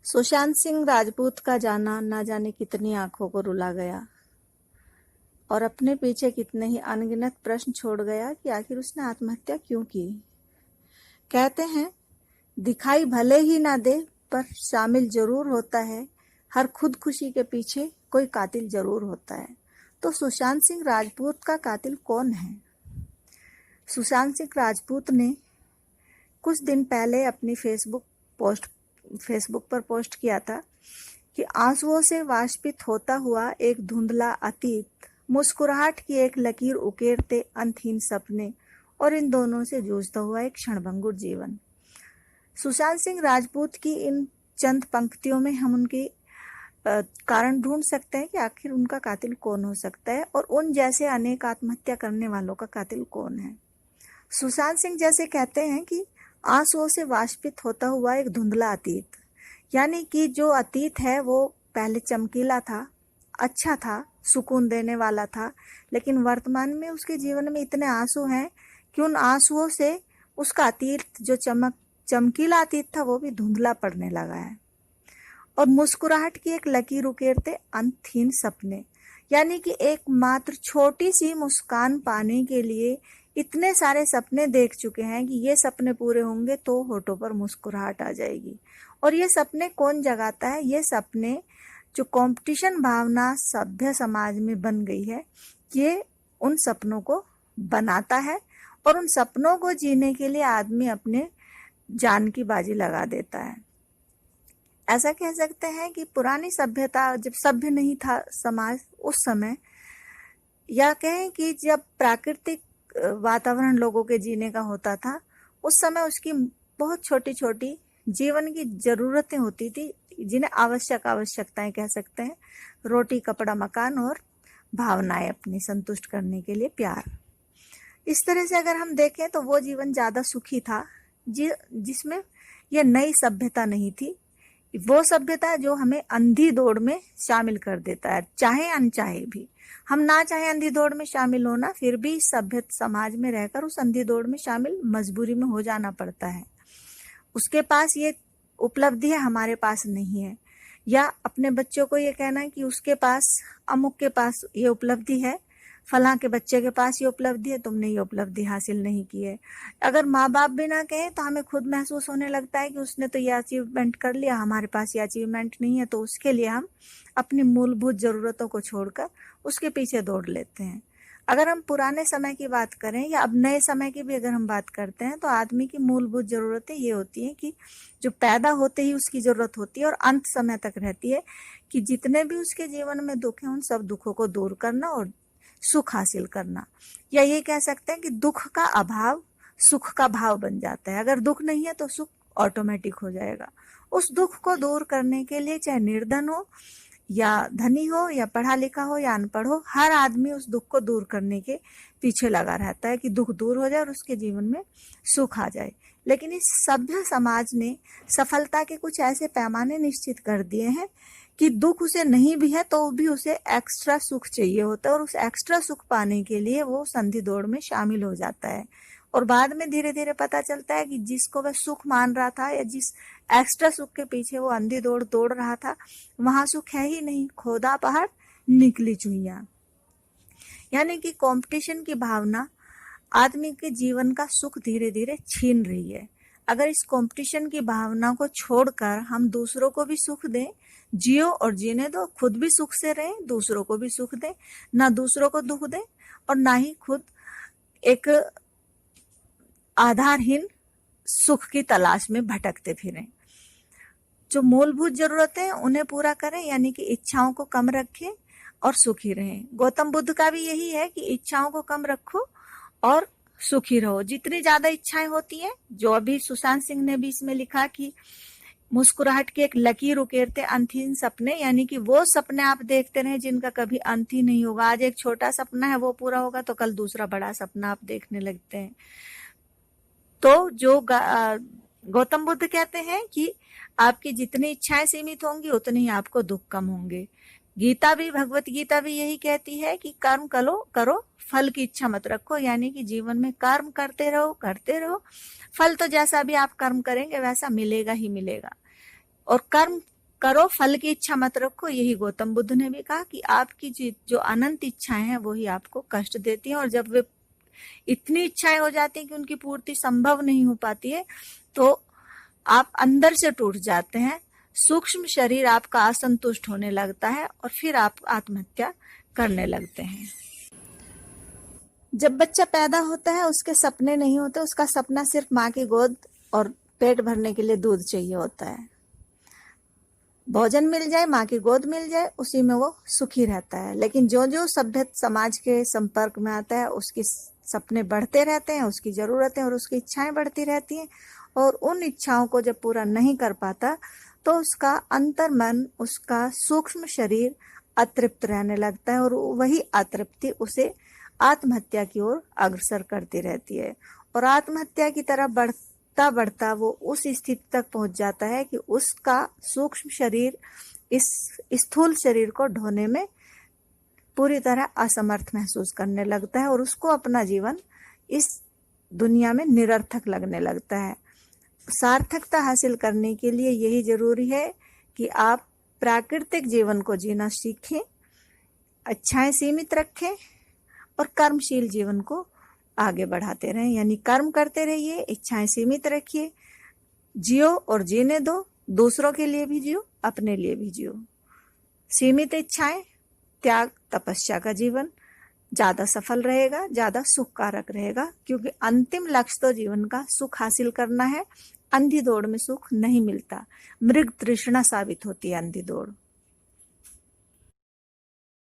सुशांत सिंह राजपूत का जाना न जाने कितनी आंखों को रुला गया और अपने पीछे कितने ही अनगिनत प्रश्न छोड़ गया कि आखिर उसने आत्महत्या क्यों की। कहते हैं दिखाई भले ही ना दे पर शामिल जरूर होता है, हर खुदकुशी के पीछे कोई कातिल जरूर होता है। तो सुशांत सिंह राजपूत का कातिल कौन है? सुशांत सिंह राजपूत ने कुछ दिन पहले अपनी फेसबुक पर पोस्ट किया था कि आंसुओं से वाष्पित होता हुआ एक धुंधला अतीत, मुस्कुराहट की एक लकीर उकेरते अंतहीन सपने और इन दोनों से जूझता हुआ एक क्षणभंगुर जीवन। सुशांत सिंह राजपूत की इन चंद पंक्तियों में हम उनकी कारण ढूंढ सकते हैं कि आखिर उनका कातिल कौन हो सकता है और उन जैसे अनेक आत्महत्या करने वालों का कातिल कौन है। सुशांत सिंह जैसे कहते हैं कि आंसुओं से वाष्पित होता हुआ एक धुंधला अतीत, यानी कि जो अतीत है वो पहले चमकीला था, अच्छा था, सुकून देने वाला था, लेकिन वर्तमान में उसके जीवन में इतने आंसू हैं कि उन आंसुओं से उसका अतीत जो चमकीला अतीत था वो भी धुंधला पड़ने लगा है। और मुस्कुराहट की एक लकीर उकेरते अंतहीन सपने, यानी कि एकमात्र छोटी सी मुस्कान पाने के लिए इतने सारे सपने देख चुके हैं कि ये सपने पूरे होंगे तो होठों पर मुस्कुराहट आ जाएगी। और ये सपने कौन जगाता है? ये सपने जो कंपटीशन भावना सभ्य समाज में बन गई है, ये उन सपनों को बनाता है और उन सपनों को जीने के लिए आदमी अपने जान की बाजी लगा देता है। ऐसा कह सकते हैं कि पुरानी सभ्यता, जब सभ्य नहीं था समाज उस समय, या कहें कि जब प्राकृतिक वातावरण लोगों के जीने का होता था, उस समय उसकी बहुत छोटी छोटी जीवन की जरूरतें होती थी, जिन्हें आवश्यकताएं कह सकते हैं। रोटी, कपड़ा, मकान और भावनाएं अपनी संतुष्ट करने के लिए प्यार। इस तरह से अगर हम देखें तो वो जीवन ज्यादा सुखी था जिसमें यह नई सभ्यता नहीं थी। वो सभ्यता जो हमें अंधी दौड़ में शामिल कर देता है, चाहे अनचाहे भी। हम ना चाहे अंधी दौड़ में शामिल होना, फिर भी सभ्य समाज में रहकर उस अंधी दौड़ में शामिल मजबूरी में हो जाना पड़ता है। उसके पास ये उपलब्धि है, हमारे पास नहीं है। या अपने बच्चों को ये कहना है कि उसके पास, अमुक के पास ये उपलब्धि है, फलां के बच्चे के पास ये उपलब्धि है, तुमने ये उपलब्धि हासिल नहीं की है। अगर माँ बाप भी ना कहें तो हमें खुद महसूस होने लगता है कि उसने तो ये अचीवमेंट कर लिया, हमारे पास ये अचीवमेंट नहीं है, तो उसके लिए हम अपनी मूलभूत जरूरतों को छोड़कर उसके पीछे दौड़ लेते हैं। अगर हम पुराने समय की बात करें या अब नए समय की भी अगर हम बात करते हैं, तो आदमी की मूलभूत जरूरतें ये होती हैं कि जो पैदा होते ही उसकी जरूरत होती है और अंत समय तक रहती है कि जितने भी उसके जीवन में दुख हैं उन सब दुखों को दूर करना और सुख हासिल करना। या ये कह सकते हैं कि दुख का अभाव सुख का भाव बन जाता है। अगर दुख नहीं है तो सुख ऑटोमेटिक हो जाएगा। उस दुख को दूर करने के लिए चाहे निर्धन हो या धनी हो या पढ़ा लिखा हो या अनपढ़ हो, हर आदमी उस दुख को दूर करने के पीछे लगा रहता है कि दुख दूर हो जाए और उसके जीवन में सुख आ जाए। लेकिन इस सभ्य समाज ने सफलता के कुछ ऐसे पैमाने निश्चित कर दिए हैं कि दुख उसे नहीं भी है तो भी उसे एक्स्ट्रा सुख चाहिए होता है और उस एक्स्ट्रा सुख पाने के लिए वो संधि दौड़ में शामिल हो जाता है। और बाद में धीरे धीरे पता चलता है कि जिसको वह सुख मान रहा था या जिस एक्स्ट्रा सुख के पीछे वो अंधी दौड़ दौड़ रहा था, वहां सुख है ही नहीं, खोदा पहाड़ निकली चुईया। यानी कि कंपटीशन की भावना आदमी के जीवन का सुख धीरे धीरे छीन रही है। अगर इस कंपटीशन की भावना को छोड़कर हम दूसरों को भी सुख दें, जियो और जीने दो, खुद भी सुख से रहें, दूसरों को भी सुख दें, ना दूसरों को दुख दें और ना ही खुद एक आधारहीन सुख की तलाश में भटकते फिरें। जो मूलभूत जरूरतें हैं उन्हें पूरा करें, यानी कि इच्छाओं को कम रखें और सुखी रहें। गौतम बुद्ध का भी यही है कि इच्छाओं को कम रखो और सुखी रहो। जितनी ज्यादा इच्छाएं होती हैं, जो अभी सुशांत सिंह ने भी इसमें लिखा कि मुस्कुराहट की एक लकीर उकेरते अंतहीन सपने, यानी कि वो सपने आप देखते रहे जिनका कभी अंत ही नहीं होगा। आज एक छोटा सपना है, वो पूरा होगा तो कल दूसरा बड़ा सपना आप देखने लगते हैं। तो जो गौतम बुद्ध कहते हैं कि आपकी जितनी इच्छाएं सीमित होंगी उतनी ही आपको दुख कम होंगे। गीता भी, भगवत गीता भी यही कहती है कि कर्म करो, फल की इच्छा मत रखो। यानी कि जीवन में कर्म करते रहो, फल तो जैसा भी आप कर्म करेंगे वैसा मिलेगा ही मिलेगा। और कर्म करो, फल की इच्छा मत रखो। यही गौतम बुद्ध ने भी कहा कि आपकी जो अनंत इच्छाएं हैं वही आपको कष्ट देती हैं, और जब वे इतनी इच्छाएं हो जाती हैं कि उनकी पूर्ति संभव नहीं हो पाती है तो आप अंदर से टूट जाते हैं, सूक्ष्म शरीर आपका असंतुष्ट होने लगता है और फिर आप आत्महत्या करने लगते हैं। जब बच्चा पैदा होता है उसके सपने नहीं होते, उसका सपना सिर्फ माँ की गोद और पेट भरने के लिए दूध चाहिए होता है। भोजन मिल जाए, माँ की गोद मिल जाए, उसी में वो सुखी रहता है। लेकिन जो जो सभ्य समाज के संपर्क में आता है उसके सपने बढ़ते रहते हैं, उसकी जरूरतें और उसकी इच्छाएं बढ़ती रहती हैं, और उन इच्छाओं को जब पूरा नहीं कर पाता तो उसका अंतर मन, उसका सूक्ष्म शरीर अतृप्त रहने लगता है, और वही अतृप्ति उसे आत्महत्या की ओर अग्रसर करती रहती है। और आत्महत्या की तरफ बढ़ता बढ़ता वो उस स्थिति तक पहुंच जाता है कि उसका सूक्ष्म शरीर इस स्थूल शरीर को ढोने में पूरी तरह असमर्थ महसूस करने लगता है, और उसको अपना जीवन इस दुनिया में निरर्थक लगने लगता है। सार्थकता हासिल करने के लिए यही जरूरी है कि आप प्राकृतिक जीवन को जीना सीखें, इच्छाएं सीमित रखें और कर्मशील जीवन को आगे बढ़ाते रहें। यानी कर्म करते रहिए, इच्छाएं सीमित रखिए, जियो और जीने दो, दूसरों के लिए भी जियो, अपने लिए भी जियो। सीमित इच्छाएं, त्याग, तपस्या का जीवन ज्यादा सफल रहेगा, ज्यादा सुखकारक रहेगा, क्योंकि अंतिम लक्ष्य तो जीवन का सुख हासिल करना है। अंधी दौड़ में सुख नहीं मिलता, मृग तृष्णा साबित होती है अंधी दौड़।